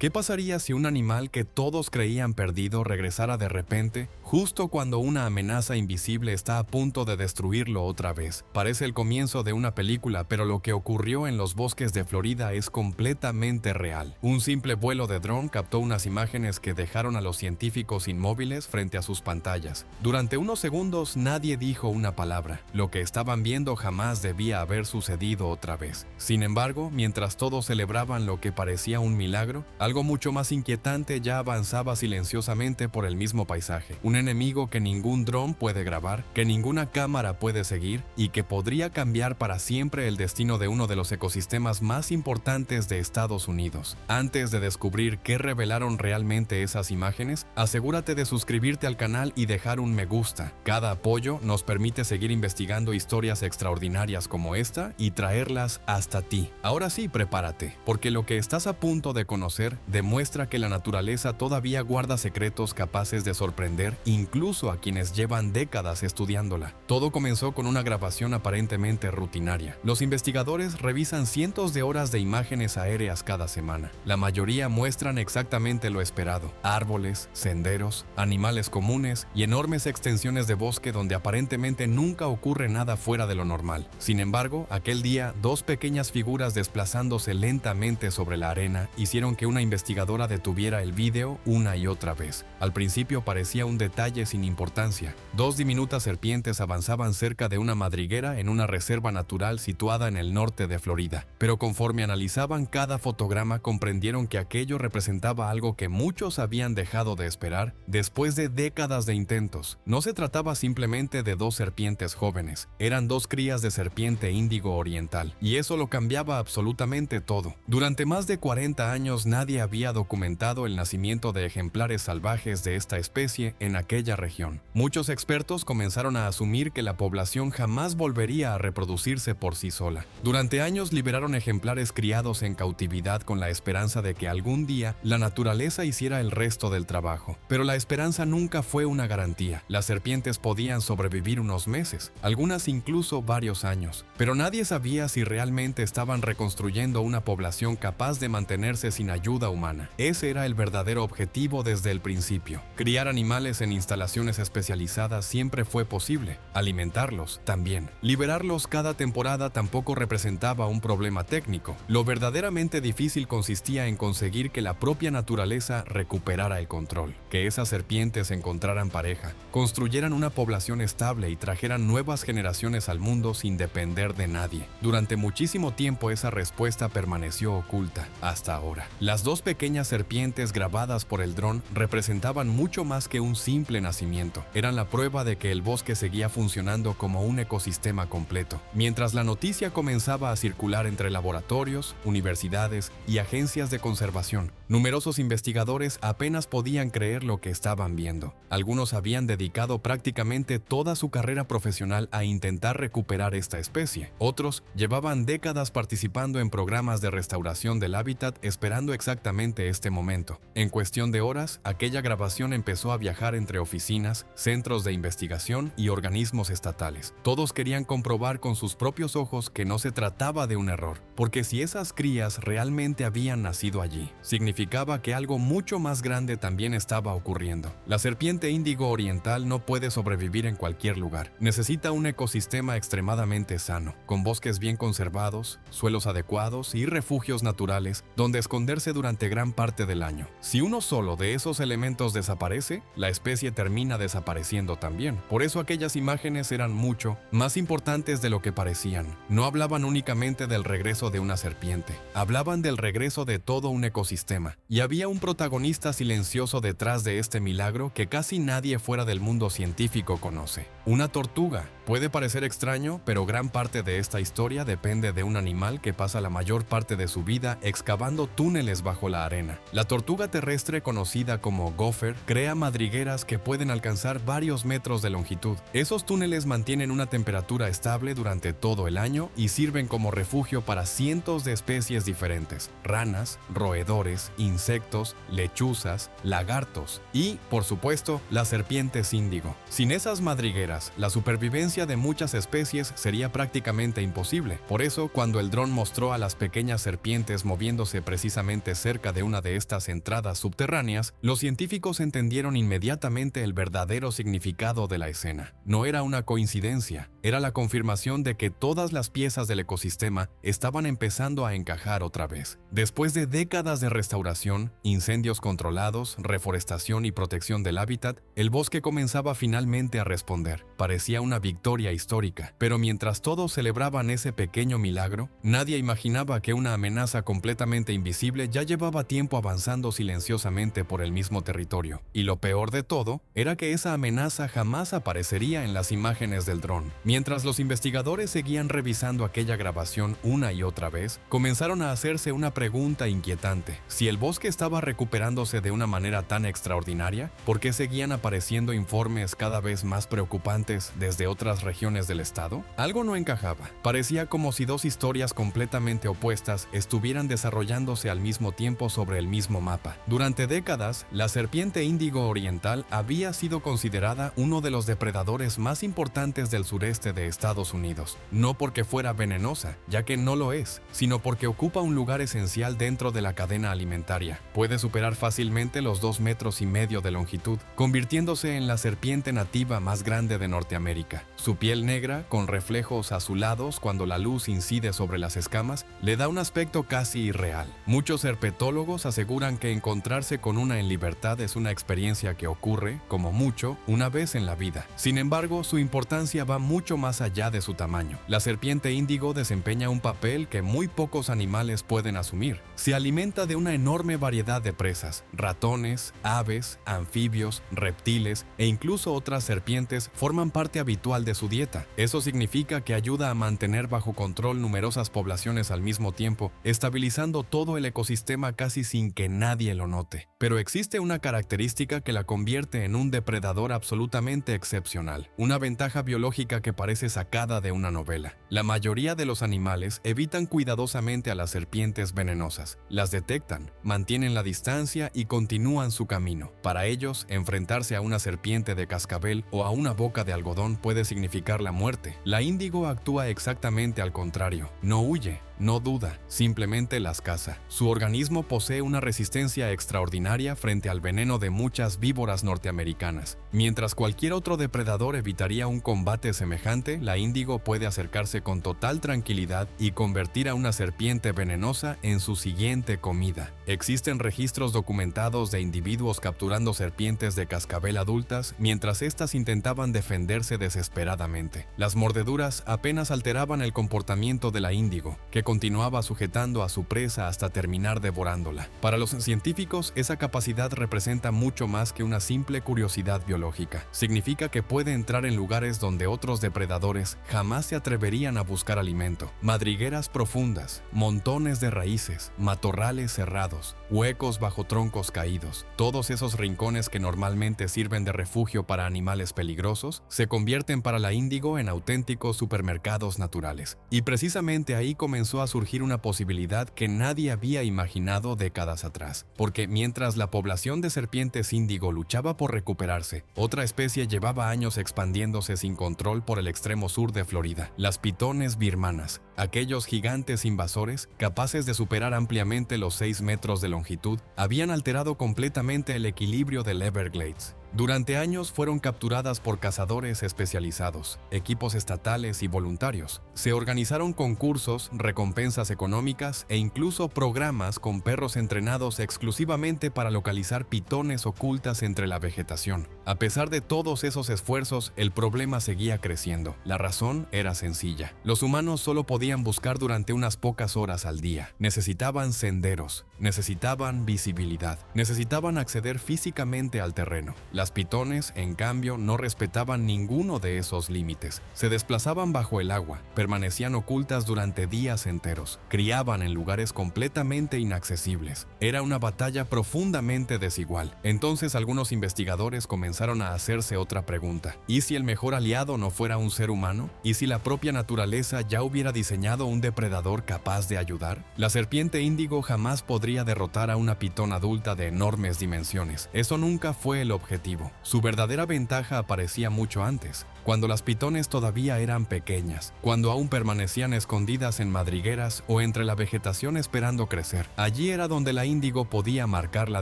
¿Qué pasaría si un animal que todos creían perdido regresara de repente, justo cuando una amenaza invisible está a punto de destruirlo otra vez? Parece el comienzo de una película, pero lo que ocurrió en los bosques de Florida es completamente real. Un simple vuelo de dron captó unas imágenes que dejaron a los científicos inmóviles frente a sus pantallas. Durante unos segundos nadie dijo una palabra. Lo que estaban viendo jamás debía haber sucedido otra vez. Sin embargo, mientras todos celebraban lo que parecía un milagro, algo mucho más inquietante ya avanzaba silenciosamente por el mismo paisaje. Un enemigo que ningún dron puede grabar, que ninguna cámara puede seguir y que podría cambiar para siempre el destino de uno de los ecosistemas más importantes de Estados Unidos. Antes de descubrir qué revelaron realmente esas imágenes, asegúrate de suscribirte al canal y dejar un me gusta. Cada apoyo nos permite seguir investigando historias extraordinarias como esta y traerlas hasta ti. Ahora sí, prepárate, porque lo que estás a punto de conocer demuestra que la naturaleza todavía guarda secretos capaces de sorprender incluso a quienes llevan décadas estudiándola. Todo comenzó con una grabación aparentemente rutinaria. Los investigadores revisan cientos de horas de imágenes aéreas cada semana. La mayoría muestran exactamente lo esperado: árboles, senderos, animales comunes y enormes extensiones de bosque donde aparentemente nunca ocurre nada fuera de lo normal. Sin embargo, aquel día, dos pequeñas figuras desplazándose lentamente sobre la arena hicieron que una investigadora detuviera el vídeo una y otra vez. Al principio parecía un detalle sin importancia. Dos diminutas serpientes avanzaban cerca de una madriguera en una reserva natural situada en el norte de Florida. Pero conforme analizaban cada fotograma, comprendieron que aquello representaba algo que muchos habían dejado de esperar después de décadas de intentos. No se trataba simplemente de dos serpientes jóvenes, eran dos crías de serpiente índigo oriental, y eso lo cambiaba absolutamente todo. Durante más de 40 años nadie había documentado el nacimiento de ejemplares salvajes de esta especie en aquella región. Muchos expertos comenzaron a asumir que la población jamás volvería a reproducirse por sí sola. Durante años liberaron ejemplares criados en cautividad con la esperanza de que algún día la naturaleza hiciera el resto del trabajo. Pero la esperanza nunca fue una garantía. Las serpientes podían sobrevivir unos meses, algunas incluso varios años, pero nadie sabía si realmente estaban reconstruyendo una población capaz de mantenerse sin ayuda humana. Ese era el verdadero objetivo desde el principio. Criar animales en instalaciones especializadas siempre fue posible, alimentarlos también. Liberarlos cada temporada tampoco representaba un problema técnico. Lo verdaderamente difícil consistía en conseguir que la propia naturaleza recuperara el control, que esas serpientes encontraran pareja, construyeran una población estable y trajeran nuevas generaciones al mundo sin depender de nadie. Durante muchísimo tiempo esa respuesta permaneció oculta, hasta ahora. Las dos pequeñas serpientes grabadas por el dron representaban mucho más que un simple nacimiento. Eran la prueba de que el bosque seguía funcionando como un ecosistema completo. Mientras la noticia comenzaba a circular entre laboratorios, universidades y agencias de conservación, numerosos investigadores apenas podían creer lo que estaban viendo. Algunos habían dedicado prácticamente toda su carrera profesional a intentar recuperar esta especie. Otros llevaban décadas participando en programas de restauración del hábitat esperando exactamente este momento. En cuestión de horas, aquella grabación empezó a viajar entre oficinas, centros de investigación y organismos estatales. Todos querían comprobar con sus propios ojos que no se trataba de un error, porque si esas crías realmente habían nacido allí, significaba que algo mucho más grande también estaba ocurriendo. La serpiente índigo oriental no puede sobrevivir en cualquier lugar. Necesita un ecosistema extremadamente sano, con bosques bien conservados, suelos adecuados y refugios naturales donde esconderse durante gran parte del año. Si uno solo de esos elementos desaparece, la especie termina desapareciendo también. Por eso aquellas imágenes eran mucho más importantes de lo que parecían. No hablaban únicamente del regreso de una serpiente, hablaban del regreso de todo un ecosistema. Y había un protagonista silencioso detrás de este milagro que casi nadie fuera del mundo científico conoce: una tortuga. Puede parecer extraño, pero gran parte de esta historia depende de un animal que pasa la mayor parte de su vida excavando túneles bajo la arena. La tortuga terrestre, conocida como gopher, crea madrigueras que pueden alcanzar varios metros de longitud. Esos túneles mantienen una temperatura estable durante todo el año y sirven como refugio para cientos de especies diferentes: ranas, roedores, insectos, lechuzas, lagartos y, por supuesto, las serpientes índigo. Sin esas madrigueras, la supervivencia supervivencia de muchas especies sería prácticamente imposible. Por eso, cuando el dron mostró a las pequeñas serpientes moviéndose precisamente cerca de una de estas entradas subterráneas, los científicos entendieron inmediatamente el verdadero significado de la escena. No era una coincidencia, era la confirmación de que todas las piezas del ecosistema estaban empezando a encajar otra vez. Después de décadas de restauración, incendios controlados, reforestación y protección del hábitat, el bosque comenzaba finalmente a responder. Parecía una victoria histórica, pero mientras todos celebraban ese pequeño milagro, nadie imaginaba que una amenaza completamente invisible ya llevaba tiempo avanzando silenciosamente por el mismo territorio. Y lo peor de todo era que esa amenaza jamás aparecería en las imágenes del dron. Mientras los investigadores seguían revisando aquella grabación una y otra vez, comenzaron a hacerse una pregunta inquietante. Si el bosque estaba recuperándose de una manera tan extraordinaria, ¿por qué seguían apareciendo informes cada vez más preocupantes desde otras regiones del estado? Algo no encajaba. Parecía como si dos historias completamente opuestas estuvieran desarrollándose al mismo tiempo sobre el mismo mapa. Durante décadas, la serpiente índigo oriental había sido considerada uno de los depredadores más importantes del sureste de Estados Unidos. No porque fuera venenosa, ya que no lo es, sino porque ocupa un lugar esencial dentro de la cadena alimentaria. Puede superar fácilmente los 2,5 metros de longitud, convirtiéndose en la serpiente nativa más grande de Norteamérica. Su piel negra, con reflejos azulados cuando la luz incide sobre las escamas, le da un aspecto casi irreal. Muchos herpetólogos aseguran que encontrarse con una en libertad es una experiencia que ocurre, como mucho, una vez en la vida. Sin embargo, su importancia va mucho más allá de su tamaño. La serpiente índigo desempeña un papel que muy pocos animales pueden asumir. Se alimenta de una enorme variedad de presas: ratones, aves, anfibios, reptiles e incluso otras serpientes forman parte habitual de su dieta. Eso significa que ayuda a mantener bajo control numerosas poblaciones al mismo tiempo, estabilizando todo el ecosistema casi sin que nadie lo note. Pero existe una característica que la convierte en un depredador absolutamente excepcional, una ventaja biológica que parece sacada de una novela. La mayoría de los animales evitan cuidadosamente a las serpientes venenosas, las detectan, mantienen la distancia y continúan su camino. Para ellos, enfrentarse a una serpiente de cascabel o a una boca de algodón puede significar la muerte. La índigo actúa exactamente al contrario. No huye, no duda, simplemente las caza. Su organismo posee una resistencia extraordinaria frente al veneno de muchas víboras norteamericanas. Mientras cualquier otro depredador evitaría un combate semejante, la índigo puede acercarse con total tranquilidad y convertir a una serpiente venenosa en su siguiente comida. Existen registros documentados de individuos capturando serpientes de cascabel adultas mientras éstas intentaban defenderse desesperadamente. Las mordeduras apenas alteraban el comportamiento de la índigo, que continuaba sujetando a su presa hasta terminar devorándola. Para los científicos, esa capacidad representa mucho más que una simple curiosidad biológica. Significa que puede entrar en lugares donde otros depredadores jamás se atreverían a buscar alimento. Madrigueras profundas, montones de raíces, matorrales cerrados, huecos bajo troncos caídos. Todos esos rincones que normalmente sirven de refugio para animales peligrosos, se convierten para la índigo en auténticos supermercados naturales. Y precisamente ahí comenzó a surgir una posibilidad que nadie había imaginado décadas atrás. Porque mientras la población de serpientes índigo luchaba por recuperarse, otra especie llevaba años expandiéndose sin control por el extremo sur de Florida: las pitones birmanas. Aquellos gigantes invasores, capaces de superar ampliamente los 6 metros de longitud, habían alterado completamente el equilibrio del Everglades. Durante años fueron capturadas por cazadores especializados, equipos estatales y voluntarios. Se organizaron concursos, recompensas económicas e incluso programas con perros entrenados exclusivamente para localizar pitones ocultas entre la vegetación. A pesar de todos esos esfuerzos, el problema seguía creciendo. La razón era sencilla: los humanos solo podían buscar durante unas pocas horas al día. Necesitaban senderos, necesitaban visibilidad, necesitaban acceder físicamente al terreno. Las pitones, en cambio, no respetaban ninguno de esos límites. Se desplazaban bajo el agua, permanecían ocultas durante días enteros, criaban en lugares completamente inaccesibles. Era una batalla profundamente desigual. Entonces algunos investigadores comenzaron a hacerse otra pregunta: ¿y si el mejor aliado no fuera un ser humano? ¿Y si la propia naturaleza ya hubiera diseñado un depredador capaz de ayudar? La serpiente índigo jamás podría derrotar a una pitón adulta de enormes dimensiones. Eso nunca fue el objetivo. negativo. Su verdadera ventaja aparecía mucho antes, cuando las pitones todavía eran pequeñas, cuando aún permanecían escondidas en madrigueras o entre la vegetación esperando crecer. Allí era donde la índigo podía marcar la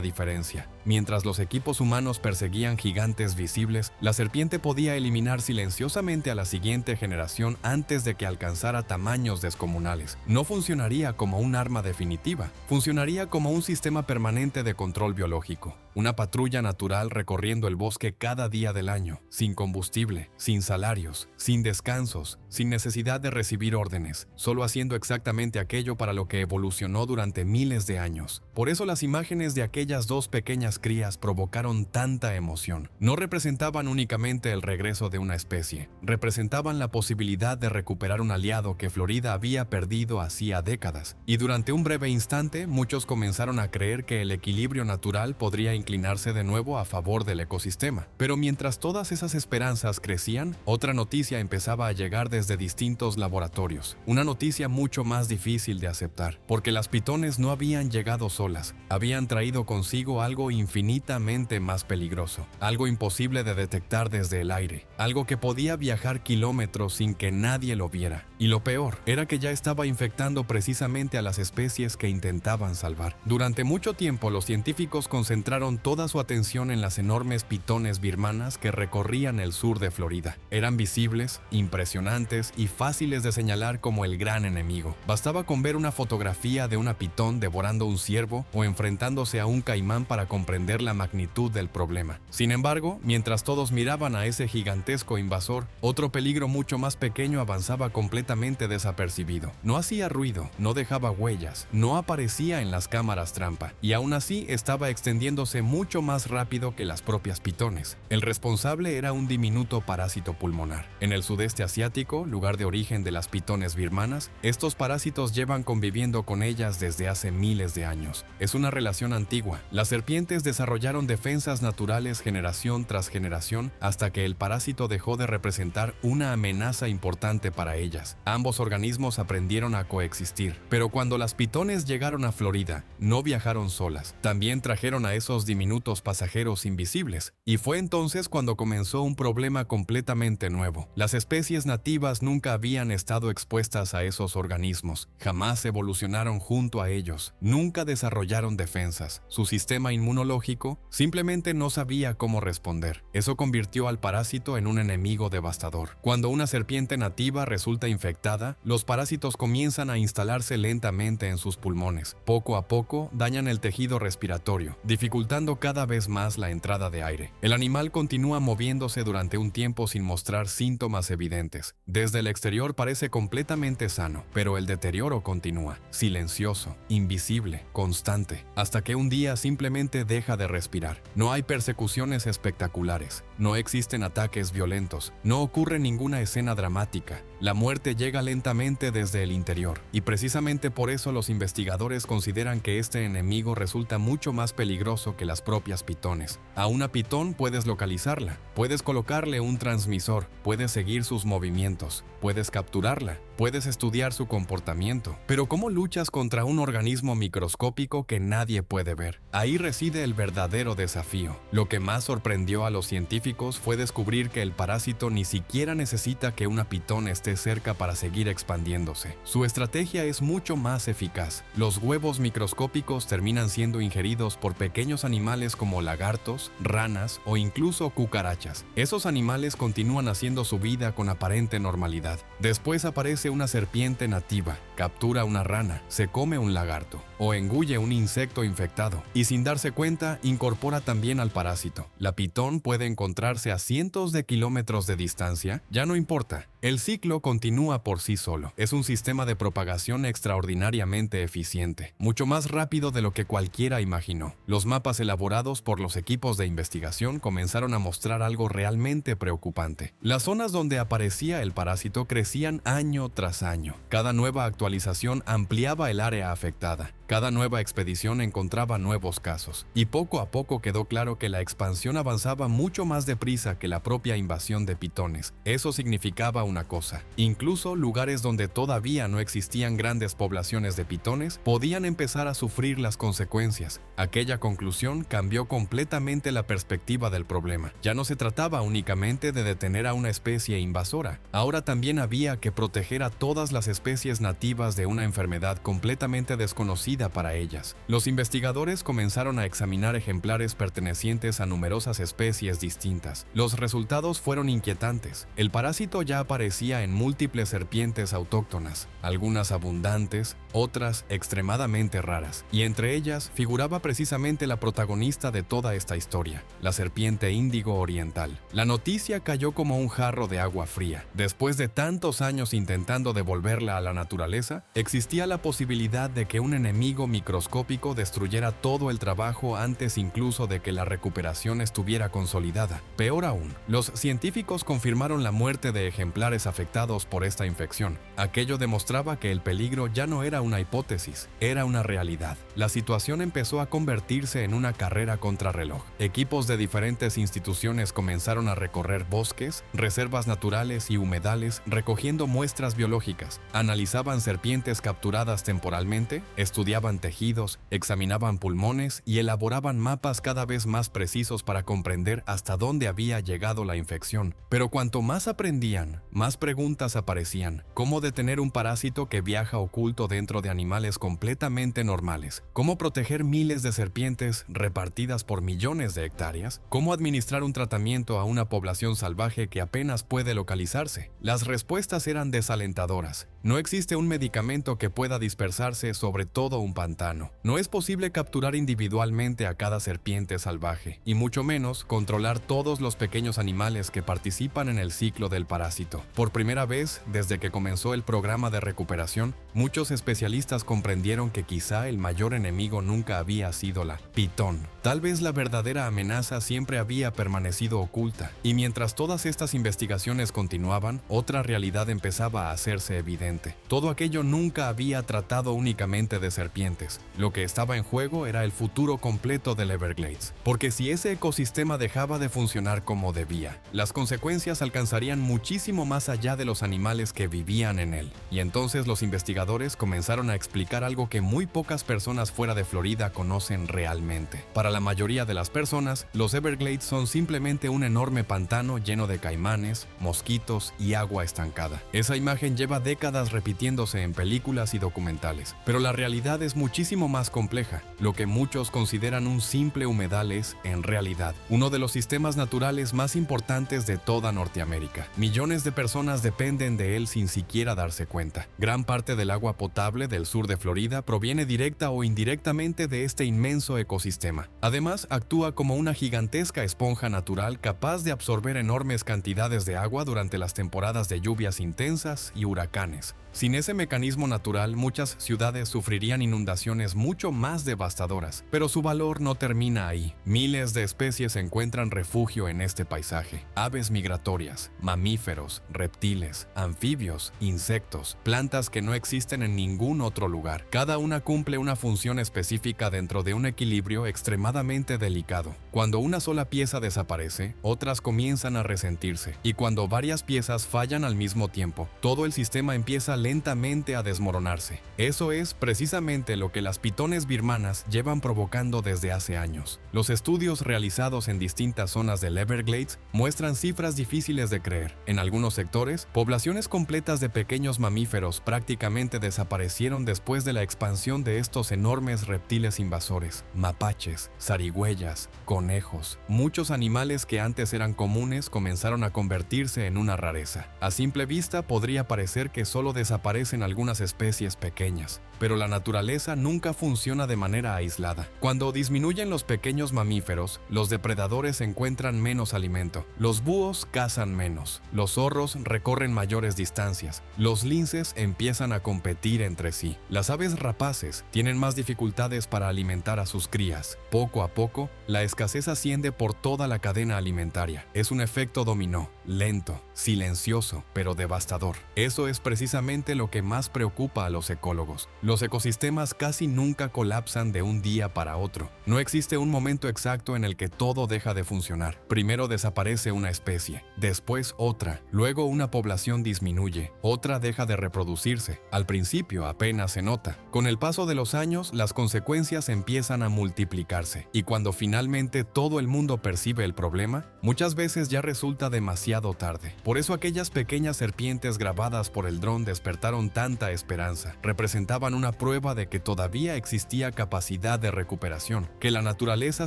diferencia. Mientras los equipos humanos perseguían gigantes visibles, la serpiente podía eliminar silenciosamente a la siguiente generación antes de que alcanzara tamaños descomunales. No funcionaría como un arma definitiva, funcionaría como un sistema permanente de control biológico. Una patrulla natural recorriendo el bosque cada día del año, sin combustible, sin salarios, sin descansos, sin necesidad de recibir órdenes, solo haciendo exactamente aquello para lo que evolucionó durante miles de años. Por eso las imágenes de aquellas dos pequeñas crías provocaron tanta emoción. No representaban únicamente el regreso de una especie, representaban la posibilidad de recuperar un aliado que Florida había perdido hacía décadas. Y durante un breve instante, muchos comenzaron a creer que el equilibrio natural podría inclinarse de nuevo a favor del ecosistema. Pero mientras todas esas esperanzas crecían, otra noticia empezaba a llegar desde distintos laboratorios. Una noticia mucho más difícil de aceptar, porque las pitones no habían llegado solas, habían traído consigo algo infinitamente más peligroso, algo imposible de detectar desde el aire, algo que podía viajar kilómetros sin que nadie lo viera. Y lo peor era que ya estaba infectando precisamente a las especies que intentaban salvar. Durante mucho tiempo los científicos concentraron toda su atención en las enormes pitones birmanas que recorrían el sur de Florida. Eran visibles, impresionantes y fáciles de señalar como el gran enemigo. Bastaba con ver una fotografía de una pitón devorando un ciervo o enfrentándose a un caimán para comprender la magnitud del problema. Sin embargo, mientras todos miraban a ese gigantesco invasor, otro peligro mucho más pequeño avanzaba completamente desapercibido. No hacía ruido, no dejaba huellas, no aparecía en las cámaras trampa, y aún así estaba extendiéndose mucho más rápido que las propias pitones. El responsable era un diminuto parásito pulmonar. En el sudeste asiático, lugar de origen de las pitones birmanas, estos parásitos llevan conviviendo con ellas desde hace miles de años. Es una relación antigua. Las serpientes desarrollaron defensas naturales generación tras generación hasta que el parásito dejó de representar una amenaza importante para ellas. Ambos organismos aprendieron a coexistir, pero cuando las pitones llegaron a Florida, no viajaron solas. También trajeron a esos diminutos pasajeros invisibles, y fue entonces cuando comenzó un problema completamente nuevo. Las especies nativas nunca habían estado expuestas a esos organismos, jamás evolucionaron junto a ellos, nunca desarrollaron defensas. Su sistema inmunológico simplemente no sabía cómo responder. Eso convirtió al parásito en un enemigo devastador. Cuando una serpiente nativa resulta infectada, los parásitos comienzan a instalarse lentamente en sus pulmones. Poco a poco dañan el tejido respiratorio, dificultando cada vez más la entrada de aire. El animal continúa moviéndose durante un tiempo sin mostrar síntomas evidentes. Desde el exterior parece completamente sano, pero el deterioro continúa, silencioso, invisible, constante, hasta que un día simplemente deja de respirar. No hay persecuciones espectaculares, no existen ataques violentos, no ocurre ninguna escena dramática. La muerte llega lentamente desde el interior, y precisamente por eso los investigadores consideran que este enemigo resulta mucho más peligroso que las propias pitones. A una pitón puedes localizarla, puedes colocarle un transmisor, puedes seguir sus movimientos, puedes capturarla, puedes estudiar su comportamiento. Pero ¿cómo luchas contra un organismo microscópico que nadie puede ver? Ahí reside el verdadero desafío. Lo que más sorprendió a los científicos fue descubrir que el parásito ni siquiera necesita que una pitón esté cerca para seguir expandiéndose. Su estrategia es mucho más eficaz. Los huevos microscópicos terminan siendo ingeridos por pequeños animales como lagartos, ranas o incluso cucarachas. Esos animales continúan haciendo su vida con aparente normalidad. Después aparece una serpiente nativa, captura una rana, se come un lagarto o engulle un insecto infectado y sin darse cuenta incorpora también al parásito. La pitón puede encontrarse a cientos de kilómetros de distancia, ya no importa. El ciclo continúa por sí solo. Es un sistema de propagación extraordinariamente eficiente, mucho más rápido de lo que cualquiera imaginó. Los mapas elaborados por los equipos de investigación comenzaron a mostrar algo realmente preocupante. Las zonas donde aparecía el parásito crecían año tras año. Cada nueva actualización ampliaba el área afectada. Cada nueva expedición encontraba nuevos casos, y poco a poco quedó claro que la expansión avanzaba mucho más deprisa que la propia invasión de pitones. Eso significaba una cosa: incluso lugares donde todavía no existían grandes poblaciones de pitones podían empezar a sufrir las consecuencias. Aquella conclusión cambió completamente la perspectiva del problema. Ya no se trataba únicamente de detener a una especie invasora, ahora también había que proteger a todas las especies nativas de una enfermedad completamente desconocida para ellas. Los investigadores comenzaron a examinar ejemplares pertenecientes a numerosas especies distintas. Los resultados fueron inquietantes. El parásito ya aparecía en múltiples serpientes autóctonas, algunas abundantes, otras extremadamente raras, y entre ellas figuraba precisamente la protagonista de toda esta historia, la serpiente índigo oriental. La noticia cayó como un jarro de agua fría. Después de tantos años intentando devolverla a la naturaleza, existía la posibilidad de que un enemigo microscópico destruyera todo el trabajo antes incluso de que la recuperación estuviera consolidada. Peor aún, los científicos confirmaron la muerte de ejemplares afectados por esta infección. Aquello demostraba que el peligro ya no era una hipótesis, era una realidad. La situación empezó a convertirse en una carrera contrarreloj. Equipos de diferentes instituciones comenzaron a recorrer bosques, reservas naturales y humedales recogiendo muestras biológicas. Analizaban serpientes capturadas temporalmente, estudiaban tejidos, examinaban pulmones y elaboraban mapas cada vez más precisos para comprender hasta dónde había llegado la infección. Pero cuanto más aprendían, más preguntas aparecían. ¿Cómo detener un parásito que viaja oculto dentro de animales completamente normales? ¿Cómo proteger miles de serpientes repartidas por millones de hectáreas? ¿Cómo administrar un tratamiento a una población salvaje que apenas puede localizarse? Las respuestas eran desalentadoras. No existe un medicamento que pueda dispersarse sobre todo un pantano. No es posible capturar individualmente a cada serpiente salvaje, y mucho menos controlar todos los pequeños animales que participan en el ciclo del parásito. Por primera vez, desde que comenzó el programa de recuperación, muchos especialistas comprendieron que quizá el mayor enemigo nunca había sido la pitón. Tal vez la verdadera amenaza siempre había permanecido oculta, y mientras todas estas investigaciones continuaban, otra realidad empezaba a hacerse evidente. Todo aquello nunca había tratado únicamente de serpientes. Lo que estaba en juego era el futuro completo del Everglades, porque si ese ecosistema dejaba de funcionar como debía, las consecuencias alcanzarían muchísimo más allá de los animales que vivían en él. Y entonces los investigadores comenzaron a explicar algo que muy pocas personas fuera de Florida conocen realmente. Para la mayoría de las personas, los Everglades son simplemente un enorme pantano lleno de caimanes, mosquitos y agua estancada. Esa imagen lleva décadas repitiéndose en películas y documentales, pero la realidad es muchísimo más compleja. Lo que muchos consideran un simple humedal es, en realidad, uno de los sistemas naturales más importantes de toda Norteamérica. Millones de personas dependen de él sin siquiera darse cuenta. Gran parte del agua potable del sur de Florida proviene directa o indirectamente de este inmenso ecosistema. Además, actúa como una gigantesca esponja natural capaz de absorber enormes cantidades de agua durante las temporadas de lluvias intensas y huracanes. Sin ese mecanismo natural, muchas ciudades sufrirían inundaciones mucho más devastadoras, pero su valor no termina ahí. Miles de especies encuentran refugio en este paisaje. Aves migratorias, mamíferos, reptiles, anfibios, insectos, plantas que no existen en ningún otro lugar. Cada una cumple una función específica dentro de un equilibrio extremadamente delicado. Cuando una sola pieza desaparece, otras comienzan a resentirse, y cuando varias piezas fallan al mismo tiempo, todo el sistema empieza lentamente a desmoronarse. Eso es precisamente lo que las pitones birmanas llevan provocando desde hace años. Los estudios realizados en distintas zonas del Everglades muestran cifras difíciles de creer. En algunos sectores, poblaciones completas de pequeños mamíferos prácticamente desaparecieron después de la expansión de estos enormes reptiles invasores. Mapaches, zarigüeyas, conejos, muchos animales que antes eran comunes comenzaron a convertirse en una rareza. A simple vista podría parecer que solo desaparecen algunas especies pequeñas, pero la naturaleza nunca funciona de manera aislada. Cuando disminuyen los pequeños mamíferos, los depredadores encuentran menos alimento, los búhos cazan menos, los zorros recorren mayores distancias, los linces empiezan a competir entre sí, las aves rapaces tienen más dificultades para alimentar a sus crías. Poco a poco, la escasez asciende por toda la cadena alimentaria. Es un efecto dominó, lento, silencioso, pero devastador. Eso es precisamente lo que más preocupa a los ecólogos. Los ecosistemas casi nunca colapsan de un día para otro. No existe un momento exacto en el que todo deja de funcionar. Primero desaparece una especie, después otra, luego una población disminuye, otra deja de reproducirse. Al principio apenas se nota. Con el paso de los años, las consecuencias empiezan a multiplicarse, y cuando finalmente todo el mundo percibe el problema, muchas veces ya resulta demasiado tarde. Por eso aquellas pequeñas serpientes grabadas por el dron despertaron tanta esperanza. Representaban una prueba de que todavía existía capacidad de recuperación, que la naturaleza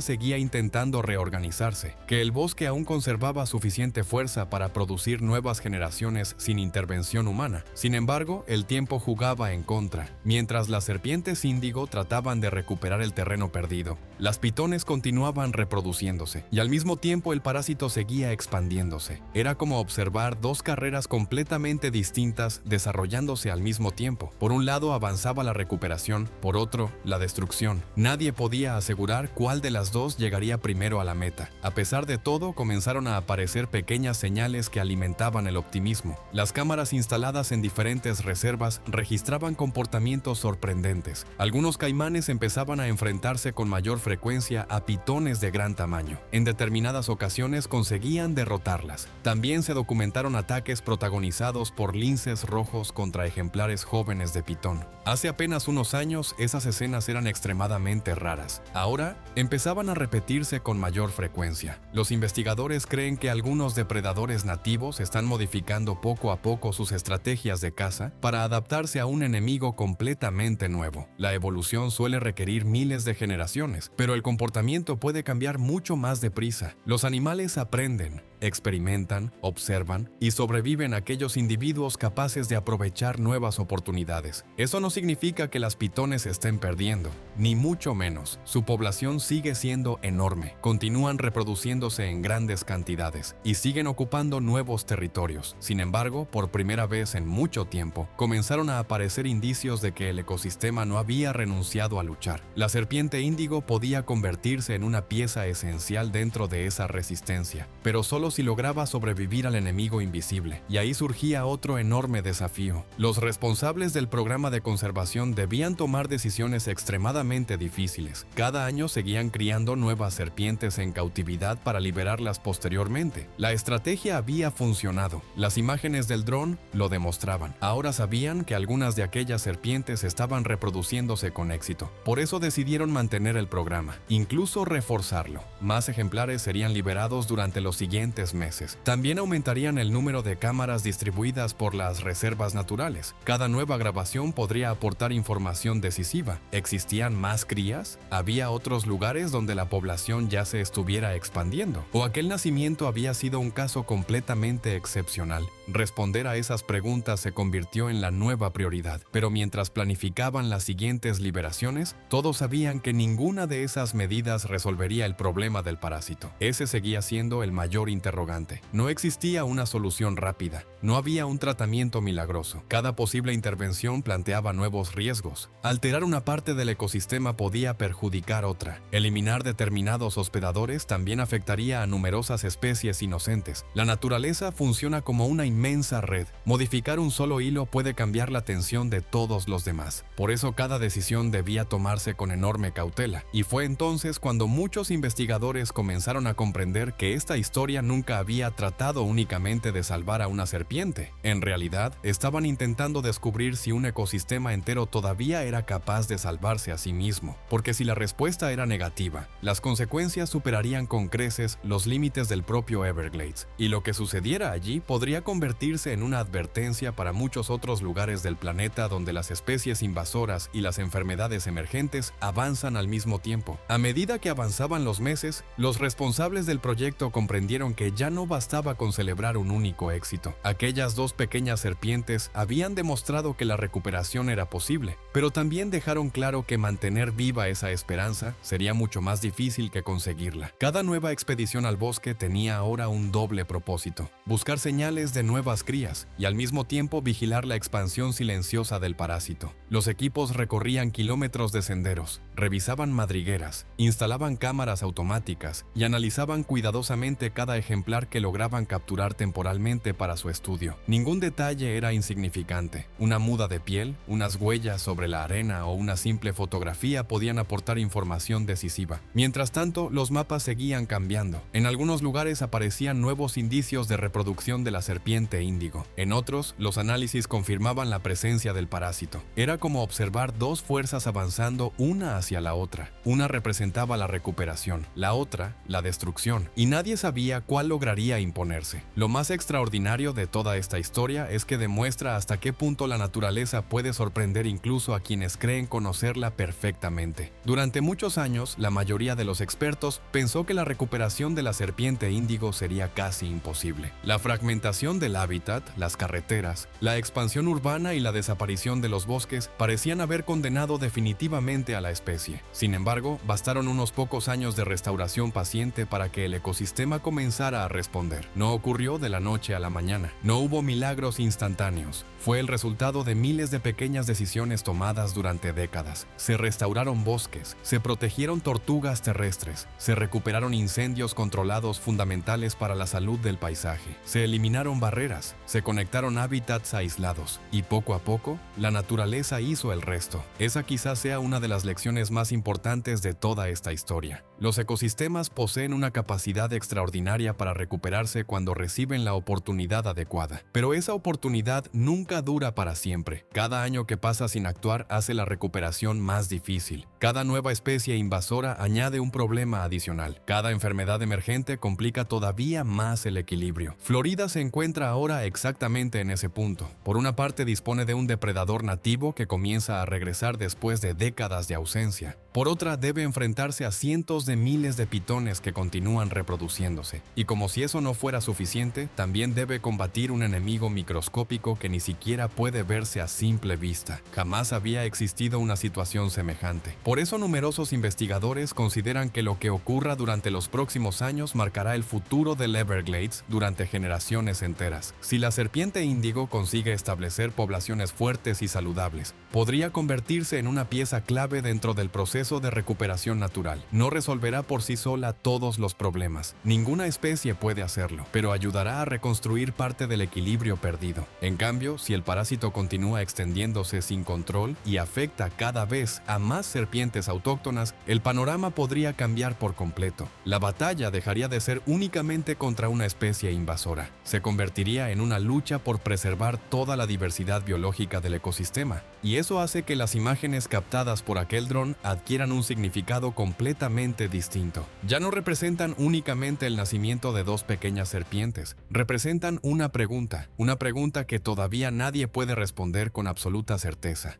seguía intentando reorganizarse, que el bosque aún conservaba suficiente fuerza para producir nuevas generaciones sin intervención humana. Sin embargo, el tiempo jugaba en contra. Mientras las serpientes índigo trataban de recuperar el terreno perdido, las pitones continuaban reproduciéndose, y al mismo tiempo el parásito seguía expandiéndose. Era como observar dos carreras completamente distintas desarrollándose al mismo tiempo. Por un lado avanzaba la recuperación, por otro, la destrucción. Nadie podía asegurar cuál de las dos llegaría primero a la meta. A pesar de todo, comenzaron a aparecer pequeñas señales que alimentaban el optimismo. Las cámaras instaladas en diferentes reservas registraban comportamientos sorprendentes. Algunos caimanes empezaban a enfrentarse con mayor frecuencia a pitones de gran tamaño. En determinadas ocasiones conseguían derrotarlas. También se documentaron ataques protagonizados por linces rojos contra ejemplares jóvenes de pitón. Hace apenas unos años esas escenas eran extremadamente raras. Ahora empezaban a repetirse con mayor frecuencia. Los investigadores creen que algunos depredadores nativos están modificando poco a poco sus estrategias de caza para adaptarse a un enemigo completamente nuevo. La evolución suele requerir miles de generaciones, pero el comportamiento puede cambiar mucho más deprisa. Los animales aprenden, experimentan, observan y sobreviven aquellos individuos capaces de aprovechar nuevas oportunidades. Eso no significa que las pitones estén perdiendo, ni mucho menos. Su población sigue siendo enorme, continúan reproduciéndose en grandes cantidades y siguen ocupando nuevos territorios. Sin embargo, por primera vez en mucho tiempo, comenzaron a aparecer indicios de que el ecosistema no había renunciado a luchar. La serpiente índigo podía convertirse en una pieza esencial dentro de esa resistencia, pero solo si lograba sobrevivir al enemigo invisible. Y ahí surgía otro enorme desafío. Los responsables del programa de conservación debían tomar decisiones extremadamente difíciles. Cada año seguían criando nuevas serpientes en cautividad para liberarlas posteriormente. La estrategia había funcionado. Las imágenes del dron lo demostraban. Ahora sabían que algunas de aquellas serpientes estaban reproduciéndose con éxito. Por eso decidieron mantener el programa, incluso reforzarlo. Más ejemplares serían liberados durante los siguientes meses. También aumentarían el número de cámaras distribuidas por las reservas naturales. Cada nueva grabación podría aportar información decisiva. ¿Existían más crías? ¿Había otros lugares donde la población ya se estuviera expandiendo? ¿O aquel nacimiento había sido un caso completamente excepcional? Responder a esas preguntas se convirtió en la nueva prioridad. Pero mientras planificaban las siguientes liberaciones, todos sabían que ninguna de esas medidas resolvería el problema del parásito. Ese seguía siendo el mayor interrogante. No existía una solución rápida. No había un tratamiento milagroso. Cada posible intervención planteaba nuevos riesgos. Alterar una parte del ecosistema podía perjudicar otra. Eliminar determinados hospedadores también afectaría a numerosas especies inocentes. La naturaleza funciona como una inmensa red. Modificar un solo hilo puede cambiar la atención de todos los demás. Por eso cada decisión debía tomarse con enorme cautela. Y fue entonces cuando muchos investigadores comenzaron a comprender que esta historia nunca había tratado únicamente de salvar a una serpiente. En realidad, estaban intentando descubrir si un ecosistema entero todavía era capaz de salvarse a sí mismo. Porque si la respuesta era negativa, las consecuencias superarían con creces los límites del propio Everglades. Y lo que sucediera allí podría convertirse en una advertencia para muchos otros lugares del planeta donde las especies invasoras y las enfermedades emergentes avanzan al mismo tiempo. A medida que avanzaban los meses, los responsables del proyecto comprendieron que ya no bastaba con celebrar un único éxito. Aquellas dos pequeñas serpientes habían demostrado que la recuperación era posible, pero también dejaron claro que mantener viva esa esperanza sería mucho más difícil que conseguirla. Cada nueva expedición al bosque tenía ahora un doble propósito: buscar señales de nuevas crías y al mismo tiempo vigilar la expansión silenciosa del parásito. Los equipos recorrían kilómetros de senderos, revisaban madrigueras, instalaban cámaras automáticas y analizaban cuidadosamente cada ejemplar que lograban capturar temporalmente para su estudio. Ningún detalle era insignificante. Una muda de piel, unas huellas sobre la arena o una simple fotografía podían aportar información decisiva. Mientras tanto, los mapas seguían cambiando. En algunos lugares aparecían nuevos indicios de reproducción de la serpiente índigo. En otros, los análisis confirmaban la presencia del parásito. Era como observar dos fuerzas avanzando una hacia la otra. Una representaba la recuperación, la otra, la destrucción, y nadie sabía cuál lograría imponerse. Lo más extraordinario de toda esta historia es que demuestra hasta qué punto la naturaleza puede sorprender incluso a quienes creen conocerla perfectamente. Durante muchos años, la mayoría de los expertos pensó que la recuperación de la serpiente índigo sería casi imposible. La fragmentación del hábitat, las carreteras, la expansión urbana y la desaparición de los bosques parecían haber condenado definitivamente a la especie. Sin embargo, bastaron unos pocos años de restauración paciente para que el ecosistema comenzara a responder. No ocurrió de la noche a la mañana. No hubo milagros instantáneos. Fue el resultado de miles de pequeñas decisiones tomadas durante décadas. Se restauraron bosques, se protegieron tortugas terrestres, se recuperaron incendios controlados fundamentales para la salud del paisaje, se eliminaron barreras, se conectaron hábitats aislados y poco a poco, la naturaleza hizo el resto. Esa quizás sea una de las lecciones más importantes de toda esta historia. Los ecosistemas poseen una capacidad extraordinaria para recuperarse cuando reciben la oportunidad adecuada, pero esa oportunidad nunca dura para siempre. Cada año que pasa sin actuar hace la recuperación más difícil. Cada nueva especie invasora añade un problema adicional. Cada enfermedad emergente complica todavía más el equilibrio. Florida se encuentra ahora exactamente en ese punto. Por una parte dispone de un depredador nativo que comienza a regresar después de décadas de ausencia. Por otra, debe enfrentarse a cientos de miles de pitones que continúan reproduciéndose. Y como si eso no fuera suficiente, también debe combatir un enemigo microscópico que ni siquiera puede verse a simple vista. Jamás había existido una situación semejante. Por eso numerosos investigadores consideran que lo que ocurra durante los próximos años marcará el futuro del Everglades durante generaciones enteras. Si la serpiente índigo consigue establecer poblaciones fuertes y saludables, podría convertirse en una pieza clave dentro del proceso de recuperación natural. No resolverá por sí sola todos los problemas. Ninguna especie puede hacerlo, pero ayudará a reconstruir parte del equilibrio perdido. En cambio, si el parásito continúa extendiéndose sin control y afecta cada vez a más serpientes autóctonas, el panorama podría cambiar por completo. La batalla dejaría de ser únicamente contra una especie invasora. Se convertiría en una lucha por preservar toda la diversidad biológica del ecosistema. Y eso hace que las imágenes captadas por aquel dron adquieran un significado completamente distinto. Ya no representan únicamente el nacimiento de dos pequeñas serpientes, representan una pregunta que todavía nadie puede responder con absoluta certeza.